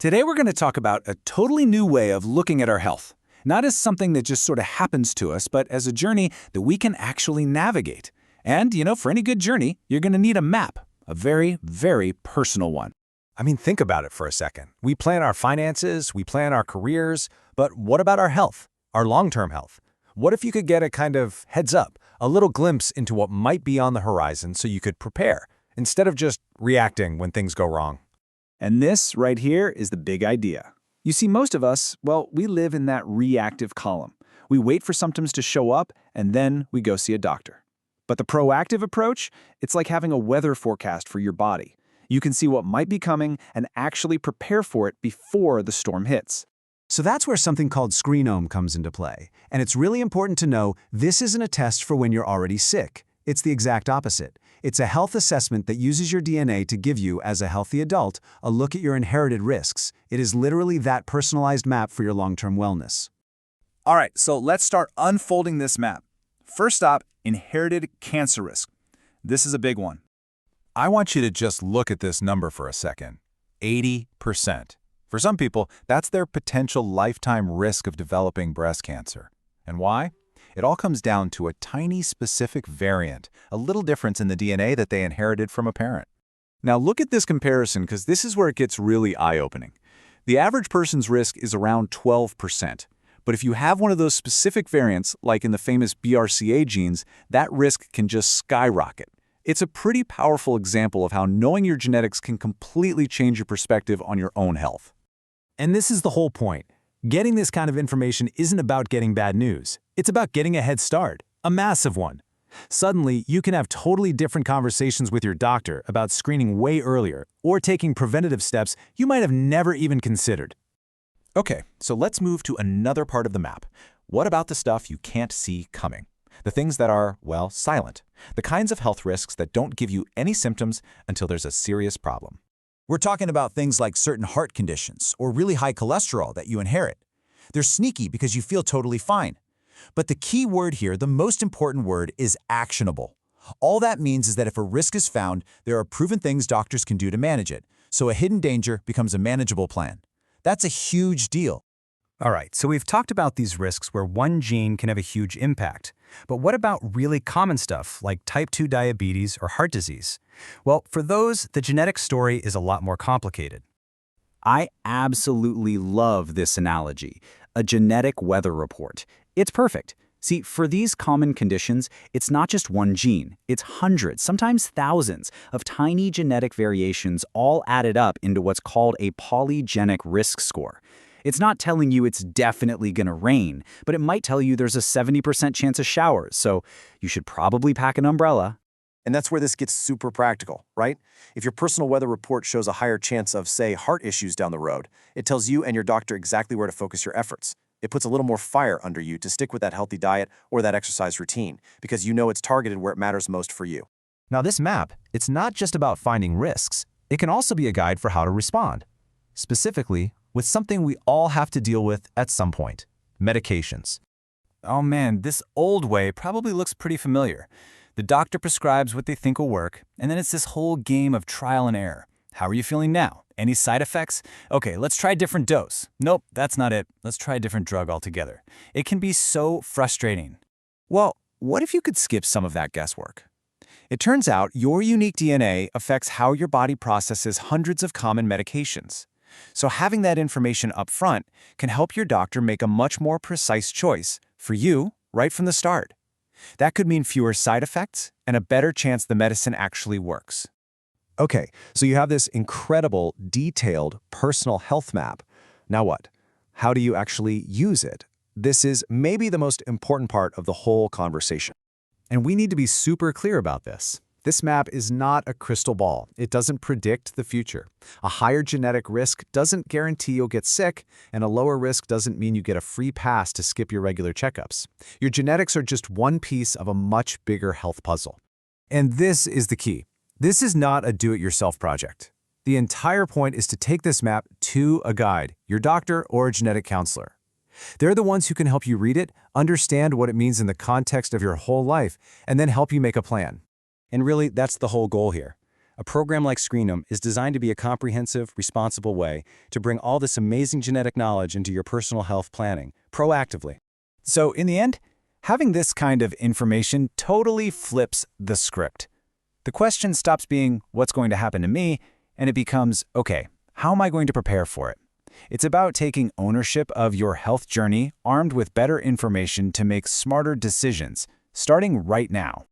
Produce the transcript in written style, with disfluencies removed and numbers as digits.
Today we're going to talk about a totally new way of looking at our health. Not as something that just sort of happens to us, but as a journey that we can actually navigate. And, for any good journey, you're going to need a map, a very, very personal one. I mean, think about it for a second. We plan our finances, we plan our careers, but what about our health, our long-term health? What if you could get a kind of heads up, a little glimpse into what might be on the horizon so you could prepare, instead of just reacting when things go wrong? And this right here is the big idea. You see, most of us, we live in that reactive column. We wait for symptoms to show up, and then we go see a doctor. But the proactive approach, it's like having a weather forecast for your body. You can see what might be coming and actually prepare for it before the storm hits. So that's where something called Screenome comes into play. And it's really important to know this isn't a test for when you're already sick. It's the exact opposite. It's a health assessment that uses your DNA to give you, as a healthy adult, a look at your inherited risks. It is literally that personalized map for your long-term wellness. All right, so let's start unfolding this map. First up, inherited cancer risk. This is a big one. I want you to just look at this number for a second. 80%. For some people, that's their potential lifetime risk of developing breast cancer. And why? It all comes down to a tiny specific variant, a little difference in the DNA that they inherited from a parent. Now look at this comparison, because this is where it gets really eye-opening. The average person's risk is around 12%. But if you have one of those specific variants, like in the famous BRCA genes, that risk can just skyrocket. It's a pretty powerful example of how knowing your genetics can completely change your perspective on your own health. And this is the whole point. Getting this kind of information isn't about getting bad news. It's about getting a head start, a massive one. Suddenly, you can have totally different conversations with your doctor about screening way earlier or taking preventative steps you might have never even considered. Okay, so let's move to another part of the map. What about the stuff you can't see coming? The things that are, silent. The kinds of health risks that don't give you any symptoms until there's a serious problem. We're talking about things like certain heart conditions or really high cholesterol that you inherit. They're sneaky because you feel totally fine. But the key word here, the most important word, is actionable. All that means is that if a risk is found, there are proven things doctors can do to manage it. So a hidden danger becomes a manageable plan. That's a huge deal. All right, so we've talked about these risks where one gene can have a huge impact. But what about really common stuff like type 2 diabetes or heart disease? Well, for those, the genetic story is a lot more complicated. I absolutely love this analogy, a genetic weather report. It's perfect. See, for these common conditions, it's not just one gene. It's hundreds, sometimes thousands, of tiny genetic variations all added up into what's called a polygenic risk score. It's not telling you it's definitely going to rain, but it might tell you there's a 70% chance of showers, so you should probably pack an umbrella. And that's where this gets super practical, right? If your personal weather report shows a higher chance of, say, heart issues down the road, it tells you and your doctor exactly where to focus your efforts. It puts a little more fire under you to stick with that healthy diet or that exercise routine, because you know it's targeted where it matters most for you. Now this map, it's not just about finding risks. It can also be a guide for how to respond. Specifically, with something we all have to deal with at some point: medications. Oh man, this old way probably looks pretty familiar. The doctor prescribes what they think will work, and then it's this whole game of trial and error. How are you feeling now? Any side effects? Okay, let's try a different dose. Nope, that's not it. Let's try a different drug altogether. It can be so frustrating. Well, what if you could skip some of that guesswork? It turns out your unique DNA affects how your body processes hundreds of common medications. So having that information up front can help your doctor make a much more precise choice for you right from the start. That could mean fewer side effects and a better chance the medicine actually works. Okay, so you have this incredible, detailed, personal health map. Now what? How do you actually use it? This is maybe the most important part of the whole conversation. And we need to be super clear about this. This map is not a crystal ball. It doesn't predict the future. A higher genetic risk doesn't guarantee you'll get sick, and a lower risk doesn't mean you get a free pass to skip your regular checkups. Your genetics are just one piece of a much bigger health puzzle. And this is the key. This is not a do-it-yourself project. The entire point is to take this map to a guide, your doctor or a genetic counselor. They're the ones who can help you read it, understand what it means in the context of your whole life, and then help you make a plan. And really, that's the whole goal here. A program like Screenome is designed to be a comprehensive, responsible way to bring all this amazing genetic knowledge into your personal health planning, proactively. So in the end, having this kind of information totally flips the script. The question stops being, what's going to happen to me? And it becomes, okay, how am I going to prepare for it? It's about taking ownership of your health journey, armed with better information to make smarter decisions, starting right now.